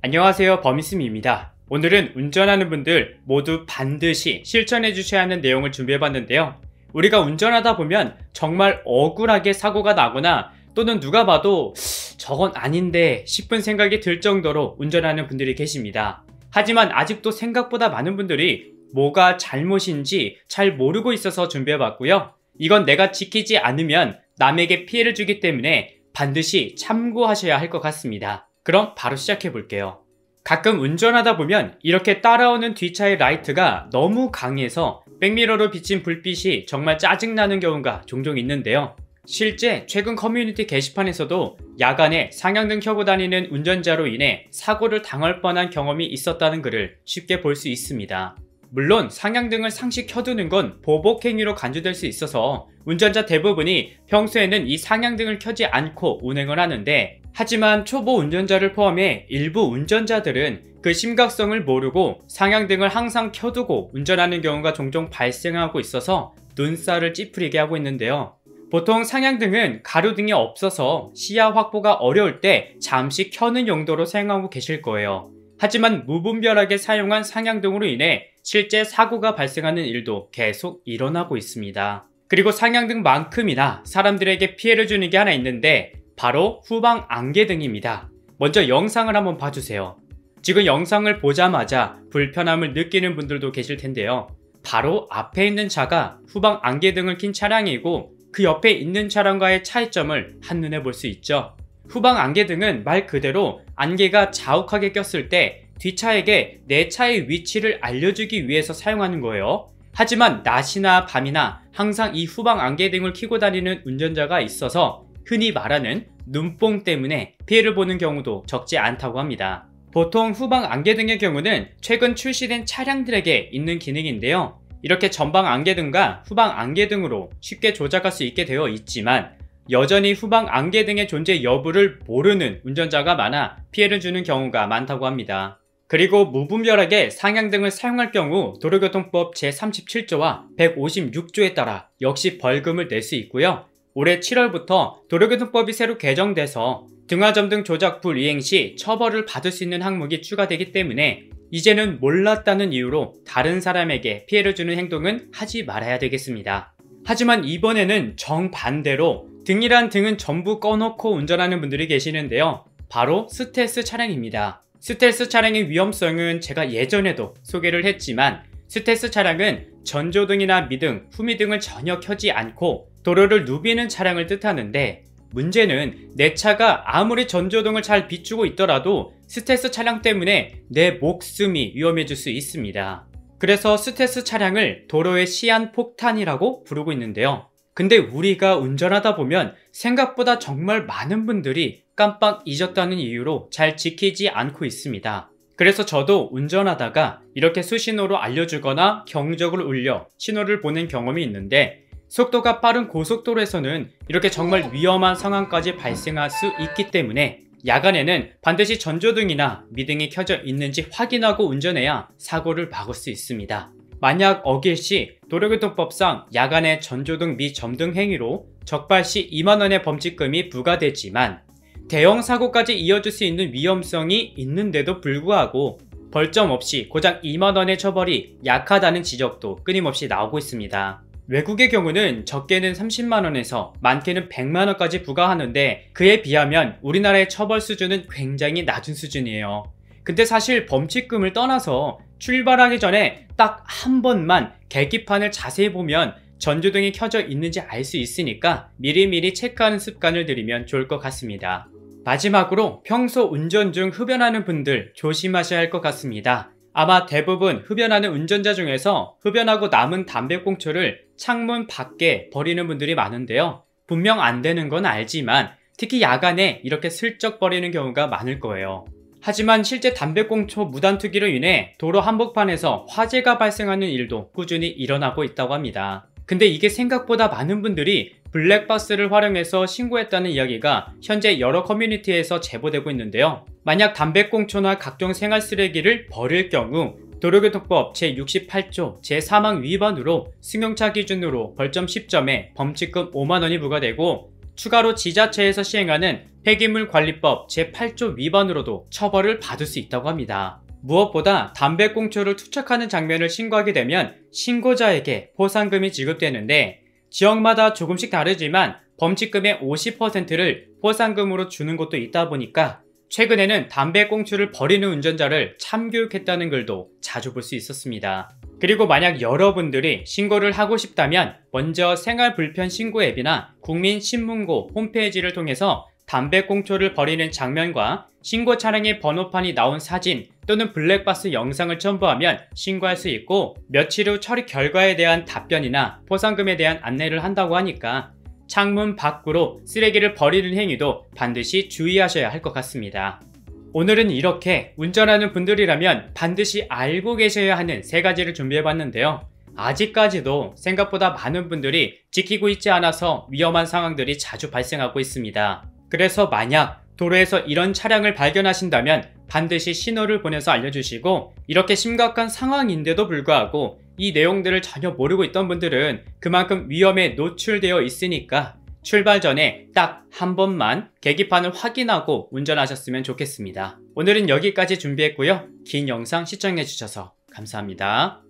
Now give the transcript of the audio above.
안녕하세요, 범이스미입니다. 오늘은 운전하는 분들 모두 반드시 실천해 주셔야 하는 내용을 준비해 봤는데요. 우리가 운전하다 보면 정말 억울하게 사고가 나거나 또는 누가 봐도 저건 아닌데 싶은 생각이 들 정도로 운전하는 분들이 계십니다. 하지만 아직도 생각보다 많은 분들이 뭐가 잘못인지 잘 모르고 있어서 준비해 봤고요. 이건 내가 지키지 않으면 남에게 피해를 주기 때문에 반드시 참고하셔야 할 것 같습니다. 그럼 바로 시작해 볼게요. 가끔 운전하다 보면 이렇게 따라오는 뒷차의 라이트가 너무 강해서 백미러로 비친 불빛이 정말 짜증나는 경우가 종종 있는데요. 실제 최근 커뮤니티 게시판에서도 야간에 상향등 켜고 다니는 운전자로 인해 사고를 당할 뻔한 경험이 있었다는 글을 쉽게 볼 수 있습니다. 물론 상향등을 상시 켜두는 건 보복행위로 간주될 수 있어서 운전자 대부분이 평소에는 이 상향등을 켜지 않고 운행을 하는데, 하지만 초보 운전자를 포함해 일부 운전자들은 그 심각성을 모르고 상향등을 항상 켜두고 운전하는 경우가 종종 발생하고 있어서 눈살을 찌푸리게 하고 있는데요. 보통 상향등은 가로등이 없어서 시야 확보가 어려울 때 잠시 켜는 용도로 사용하고 계실 거예요. 하지만 무분별하게 사용한 상향등으로 인해 실제 사고가 발생하는 일도 계속 일어나고 있습니다. 그리고 상향등만큼이나 사람들에게 피해를 주는 게 하나 있는데 바로 후방 안개등입니다. 먼저 영상을 한번 봐주세요. 지금 영상을 보자마자 불편함을 느끼는 분들도 계실 텐데요. 바로 앞에 있는 차가 후방 안개등을 킨 차량이고 그 옆에 있는 차량과의 차이점을 한눈에 볼 수 있죠. 후방 안개등은 말 그대로 안개가 자욱하게 꼈을 때 뒷차에게 내 차의 위치를 알려주기 위해서 사용하는 거예요. 하지만 낮이나 밤이나 항상 이 후방 안개등을 켜고 다니는 운전자가 있어서 흔히 말하는 눈뽕 때문에 피해를 보는 경우도 적지 않다고 합니다. 보통 후방 안개등의 경우는 최근 출시된 차량들에게 있는 기능인데요. 이렇게 전방 안개등과 후방 안개등으로 쉽게 조작할 수 있게 되어 있지만 여전히 후방 안개등의 존재 여부를 모르는 운전자가 많아 피해를 주는 경우가 많다고 합니다. 그리고 무분별하게 상향등을 사용할 경우 도로교통법 제37조와 156조에 따라 역시 벌금을 낼 수 있고요. 올해 7월부터 도로교통법이 새로 개정돼서 등화점등 조작 불이행 시 처벌을 받을 수 있는 항목이 추가되기 때문에 이제는 몰랐다는 이유로 다른 사람에게 피해를 주는 행동은 하지 말아야 되겠습니다. 하지만 이번에는 정반대로 등이란 등은 전부 꺼놓고 운전하는 분들이 계시는데요. 바로 스텔스 차량입니다. 스텔스 차량의 위험성은 제가 예전에도 소개를 했지만 스텔스 차량은 전조등이나 미등, 후미등을 전혀 켜지 않고 도로를 누비는 차량을 뜻하는데, 문제는 내 차가 아무리 전조등을 잘 비추고 있더라도 스텔스 차량 때문에 내 목숨이 위험해질 수 있습니다. 그래서 스텔스 차량을 도로의 시한폭탄이라고 부르고 있는데요. 근데 우리가 운전하다 보면 생각보다 정말 많은 분들이 깜빡 잊었다는 이유로 잘 지키지 않고 있습니다. 그래서 저도 운전하다가 이렇게 수신호로 알려주거나 경적을 울려 신호를 보낸 경험이 있는데, 속도가 빠른 고속도로에서는 이렇게 정말 위험한 상황까지 발생할 수 있기 때문에 야간에는 반드시 전조등이나 미등이 켜져 있는지 확인하고 운전해야 사고를 막을 수 있습니다. 만약 어길 시 도로교통법상 야간에 전조등 미점등 행위로 적발 시 2만원의 범칙금이 부과되지만 대형 사고까지 이어질 수 있는 위험성이 있는데도 불구하고 벌점 없이 고작 2만원의 처벌이 약하다는 지적도 끊임없이 나오고 있습니다. 외국의 경우는 적게는 30만원에서 많게는 100만원까지 부과하는데 그에 비하면 우리나라의 처벌 수준은 굉장히 낮은 수준이에요. 근데 사실 범칙금을 떠나서 출발하기 전에 딱 한 번만 계기판을 자세히 보면 전조등이 켜져 있는지 알 수 있으니까 미리미리 체크하는 습관을 들이면 좋을 것 같습니다. 마지막으로 평소 운전 중 흡연하는 분들 조심하셔야 할 것 같습니다. 아마 대부분 흡연하는 운전자 중에서 흡연하고 남은 담배꽁초를 창문 밖에 버리는 분들이 많은데요. 분명 안 되는 건 알지만 특히 야간에 이렇게 슬쩍 버리는 경우가 많을 거예요. 하지만 실제 담배꽁초 무단 투기로 인해 도로 한복판에서 화재가 발생하는 일도 꾸준히 일어나고 있다고 합니다. 근데 이게 생각보다 많은 분들이 블랙박스를 활용해서 신고했다는 이야기가 현재 여러 커뮤니티에서 제보되고 있는데요. 만약 담배꽁초나 각종 생활쓰레기를 버릴 경우 도로교통법 제68조 제4항 위반으로 승용차 기준으로 벌점 10점에 범칙금 5만원이 부과되고, 추가로 지자체에서 시행하는 폐기물관리법 제8조 위반으로도 처벌을 받을 수 있다고 합니다. 무엇보다 담배꽁초를 투척하는 장면을 신고하게 되면 신고자에게 포상금이 지급되는데 지역마다 조금씩 다르지만 범칙금의 50%를 포상금으로 주는 곳도 있다 보니까 최근에는 담배꽁초를 버리는 운전자를 참교육했다는 글도 자주 볼 수 있었습니다. 그리고 만약 여러분들이 신고를 하고 싶다면 먼저 생활불편 신고 앱이나 국민신문고 홈페이지를 통해서 담배꽁초를 버리는 장면과 신고 차량의 번호판이 나온 사진 또는 블랙박스 영상을 첨부하면 신고할 수 있고 며칠 후 처리 결과에 대한 답변이나 포상금에 대한 안내를 한다고 하니까 창문 밖으로 쓰레기를 버리는 행위도 반드시 주의하셔야 할 것 같습니다. 오늘은 이렇게 운전하는 분들이라면 반드시 알고 계셔야 하는 3가지를 준비해봤는데요. 아직까지도 생각보다 많은 분들이 지키고 있지 않아서 위험한 상황들이 자주 발생하고 있습니다. 그래서 만약 도로에서 이런 차량을 발견하신다면 반드시 신호를 보내서 알려주시고 이렇게 심각한 상황인데도 불구하고 이 내용들을 전혀 모르고 있던 분들은 그만큼 위험에 노출되어 있으니까 출발 전에 딱 한 번만 계기판을 확인하고 운전하셨으면 좋겠습니다. 오늘은 여기까지 준비했고요. 긴 영상 시청해주셔서 감사합니다.